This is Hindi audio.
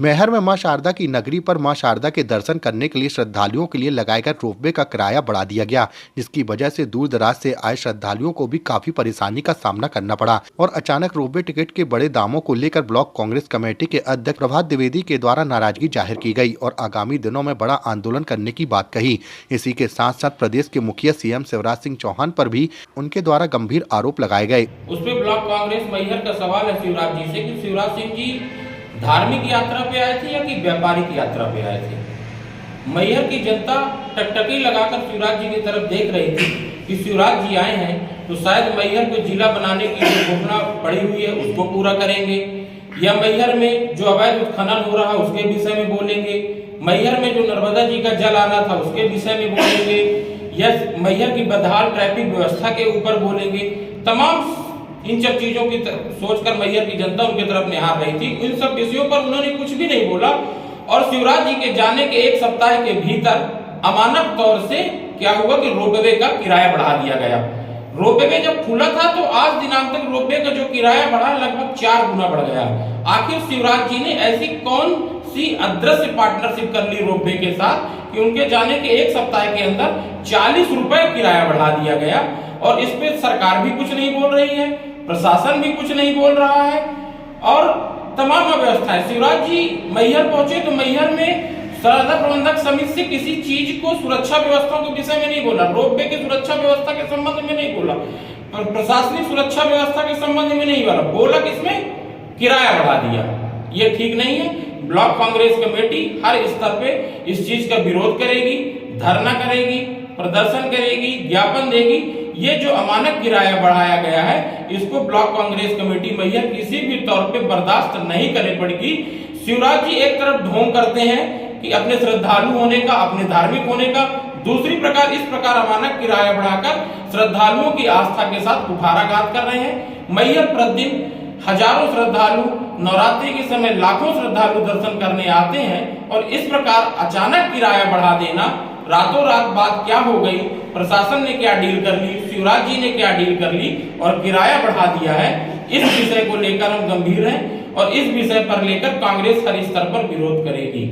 मैहर में मां शारदा की नगरी पर मां शारदा के दर्शन करने के लिए श्रद्धालुओं के लिए लगाए गए रोपवे का किराया बढ़ा दिया गया, जिसकी वजह से दूर दराज से आए श्रद्धालुओं को भी काफी परेशानी का सामना करना पड़ा। और अचानक रोपवे टिकट के बड़े दामों को लेकर ब्लॉक कांग्रेस कमेटी के अध्यक्ष प्रभात द्विवेदी के द्वारा नाराजगी जाहिर की गई और आगामी दिनों में बड़ा आंदोलन करने की बात कही। इसी के साथ साथ प्रदेश के मुखिया सीएम शिवराज सिंह चौहान पर भी उनके द्वारा गंभीर आरोप लगाए गए। उस पे ब्लॉक कांग्रेस मैहर का सवाल है शिवराज जी से कि शिवराज सिंह जी धार्मिक यात्रा पे आए थे या कि व्यापारिक यात्रा पे आए थे। मैहर की जनता टकटकी लगाकर शिवराज जी की तरफ देख रही थी कि शिवराज जी आए हैं तो शायद मैहर को जिला बनाने की जो घोषणा पड़ी हुई है उसको पूरा करेंगे, या मैहर में जो अवैध उत्खनन हो रहा है उसके विषय में बोलेंगे, मैहर में जो नर्मदा जी का जल आना था उसके विषय में बोलेंगे, या मैहर की बदहाल ट्रैफिक व्यवस्था के ऊपर बोलेंगे। तमाम इन सब चीजों की सोचकर मैहर की जनता उनकी तरफ निहार रही थी। इन सब विषयों पर उन्होंने कुछ भी नहीं बोला और शिवराज जी के जाने के एक सप्ताह के भीतर अमानक तौर से क्या हुआ कि रोपवे का किराया बढ़ा दिया गया। रोपवे जब खुला था तो आज दिनांक तक रोपवे का जो किराया बढ़ा लगभग 4 गुना बढ़ गया। आखिर शिवराज जी ने ऐसी कौन सी अदृश्य पार्टनरशिप कर ली रोपवे के साथ कि उनके जाने के एक सप्ताह के अंदर 40 रुपए किराया बढ़ा दिया गया। और इस पे सरकार भी कुछ नहीं बोल रही है, प्रशासन भी कुछ नहीं बोल रहा है और तमाम अव्यवस्थाएं। शिवराज जी मैहर पहुंचे तो मैहर में सरदा प्रबंधक समिति से किसी चीज को सुरक्षा व्यवस्था के विषय में नहीं बोला, रोपवे की सुरक्षा व्यवस्था के संबंध में नहीं बोला, प्रशासनिक सुरक्षा व्यवस्था के संबंध में नहीं बोला किसमें किराया बढ़ा दिया। ये ठीक नहीं है। ब्लॉक कांग्रेस कमेटी हर स्तर पे इस चीज का विरोध करेगी, धरना करेगी, प्रदर्शन करेगी, ज्ञापन देगी। ये जो अमानक किराया बढ़ाया गया है इसको ब्लॉक कांग्रेस कमेटी मैहर किसी भी तौर पे बर्दाश्त नहीं करने पड़ेगी। शिवराज जी एक तरफ ढोंग करते हैं कि अपने श्रद्धालु होने का, अपने धार्मिक होने का, दूसरी प्रकार इस प्रकार अमानक किराया बढ़ाकर श्रद्धालुओं की आस्था के साथ कुठाराघात कर रहे हैं। मैहर प्रतिदिन हजारों श्रद्धालु, नवरात्रि के समय लाखों श्रद्धालु दर्शन करने आते हैं और इस प्रकार अचानक किराया बढ़ा देना, रातों रात बात क्या हो गई, प्रशासन ने क्या डील कर ली, शिवराज जी ने क्या डील कर ली और किराया बढ़ा दिया है। इस विषय को लेकर हम गंभीर हैं और इस विषय पर लेकर कांग्रेस हर स्तर पर विरोध करेगी।